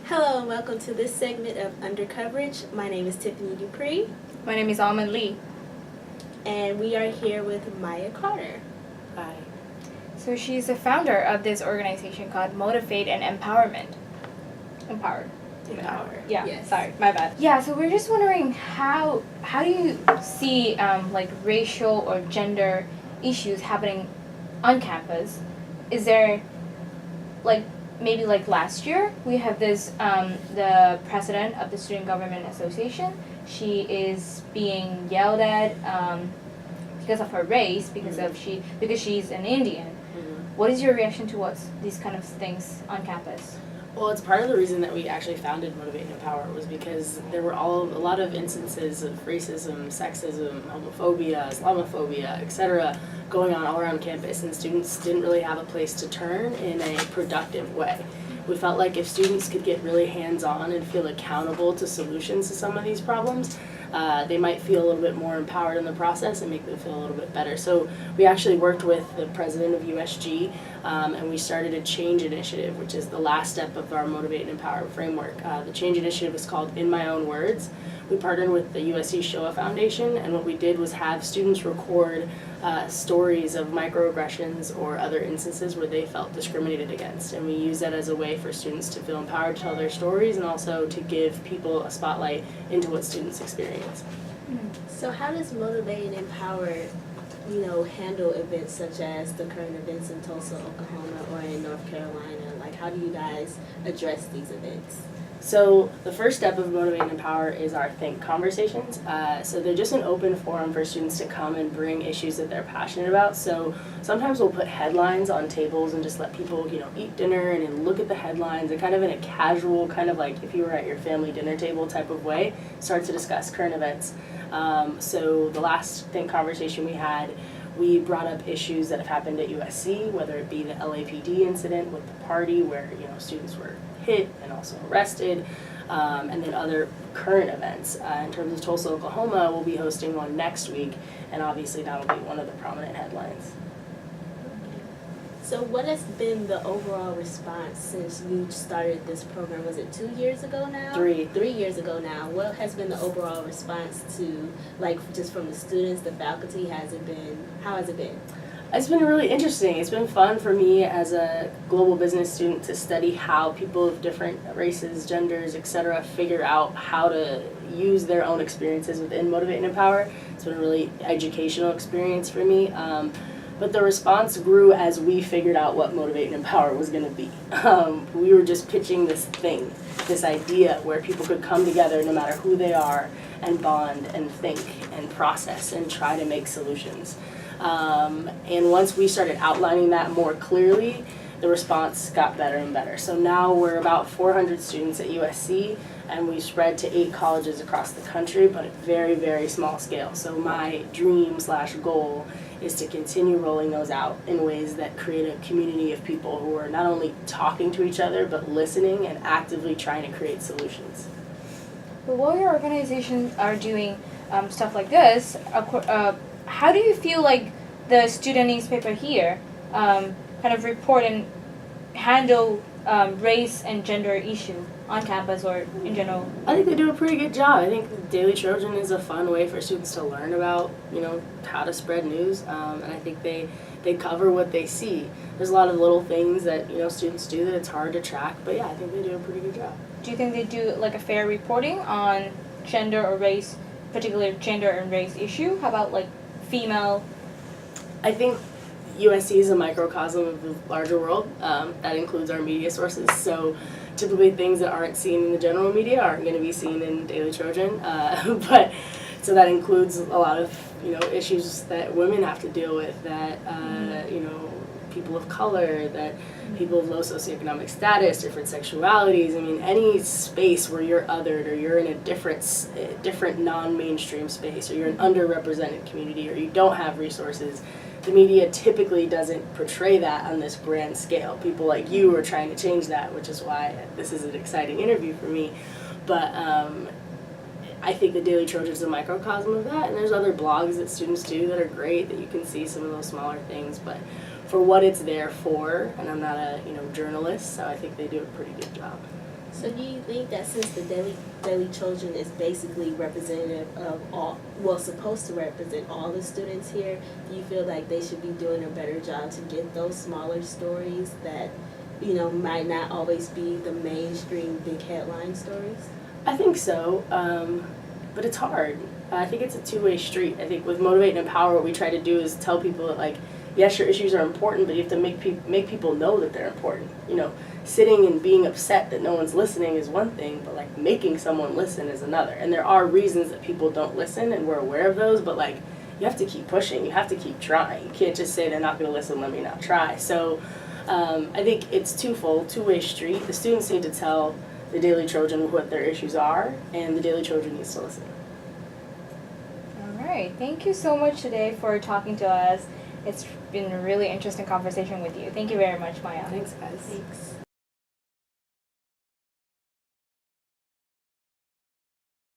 Hello and welcome to this segment of Undercoverage. My name is Tiffany Dupree. My name is Almond Lee. And we are here with Maya Carter. Hi. So she's the founder of this organization called Motivate and Empowerment. Empower. Yeah, yes. Sorry, my bad. Yeah, so we're just wondering how do you see like racial or gender issues happening on campus? Is there maybe last year we have this the president of the Student Government Association. She is being yelled at because of her race, because she's an Indian. What is your reaction towards these kind of things on campus? Well, it's part of the reason that we actually founded Motivate and Empower was because there were a lot of instances of racism, sexism, homophobia, Islamophobia, etc. going on all around campus, and students didn't really have a place to turn in a productive way. We felt like if students could get really hands-on and feel accountable to solutions to some of these problems, they might feel a little bit more empowered in the process and make them feel a little bit better. So we actually worked with the president of USG and we started a change initiative, which is the last step of our Motivate and Empower framework. The change initiative is called In My Own Words. We partnered with the USC Shoah Foundation, and what we did was have students record stories of microaggressions or other instances where they felt discriminated against. And we use that as a way for students to feel empowered to tell their stories and also to give people a spotlight into what students experience. So how does Motivate and Empower, handle events such as the current events in Tulsa, Oklahoma, or in North Carolina? How do you guys address these events? So the first step of Motivate and Empower is our Think conversations. So they're just an open forum for students to come and bring issues that they're passionate about. So sometimes we'll put headlines on tables and just let people, eat dinner and then look at the headlines and kind of in a casual, kind of like if you were at your family dinner table type of way, start to discuss current events. So the last Think conversation we brought up issues that have happened at USC, whether it be the LAPD incident with the party where, students were hit and also arrested, and then other current events. In terms of Tulsa, Oklahoma, we'll be hosting one next week, and obviously that'll be one of the prominent headlines. So what has been the overall response since you started this program? Was it 2 years ago now? 3 years ago now. What has been the overall response to, just from the students, the faculty? How has it been? It's been really interesting. It's been fun for me as a global business student to study how people of different races, genders, etc. figure out how to use their own experiences within Motivate and Empower. It's been a really educational experience for me. But the response grew as we figured out what Motivate and Empower was going to be. We were just pitching this idea where people could come together no matter who they are and bond and think and process and try to make solutions. And once we started outlining that more clearly, the response got better and better. So now we're about 400 students at USC, and we spread to 8 colleges across the country, but at very, very small scale. So my dream/goal is to continue rolling those out in ways that create a community of people who are not only talking to each other, but listening and actively trying to create solutions. But while your organizations are doing stuff like this, how do you feel like the student newspaper here kind of report and handle race and gender issue on campus or in general? I think they do a pretty good job. I think the Daily Trojan is a fun way for students to learn about, how to spread news, and I think they cover what they see. There's a lot of little things that, students do that it's hard to track, but yeah, I think they do a pretty good job. Do you think they do a fair reporting on gender or race, particularly gender and race issue? How about female? I think USC is a microcosm of the larger world. That includes our media sources. So typically things that aren't seen in the general media aren't going to be seen in Daily Trojan. But so that includes a lot of issues that women have to deal with, that people of color, that people of low socioeconomic status, different sexualities. I mean, any space where you're othered or you're in a different non-mainstream space, or you're an underrepresented community, or you don't have resources, the media typically doesn't portray that on this grand scale. People like you are trying to change that, which is why this is an exciting interview for me. But I think the Daily Trojan is a microcosm of that, and there's other blogs that students do that are great, that you can see some of those smaller things. But for what it's there for, and I'm not a journalist, so I think they do a pretty good job. So do you think that since the Daily Trojan is basically representative of all, well, supposed to represent all the students here, do you feel like they should be doing a better job to get those smaller stories that, you know, might not always be the mainstream big headline stories? I think so, but it's hard. I think it's a two-way street. I think with Motivate and Empower, what we try to do is tell people that, like, yes, your issues are important, but you have to make people know that they're important. You know, sitting and being upset that no one's listening is one thing, but like making someone listen is another. And there are reasons that people don't listen, and we're aware of those, but like you have to keep pushing, you have to keep trying. You can't just say they're not going to listen, let me not try. So I think it's twofold, two-way street. The students need to tell the Daily Trojan what their issues are, and the Daily Trojan needs to listen. All right. Thank you so much today for talking to us. It's been a really interesting conversation with you. Thank you very much, Maya. Thanks, guys. Thanks.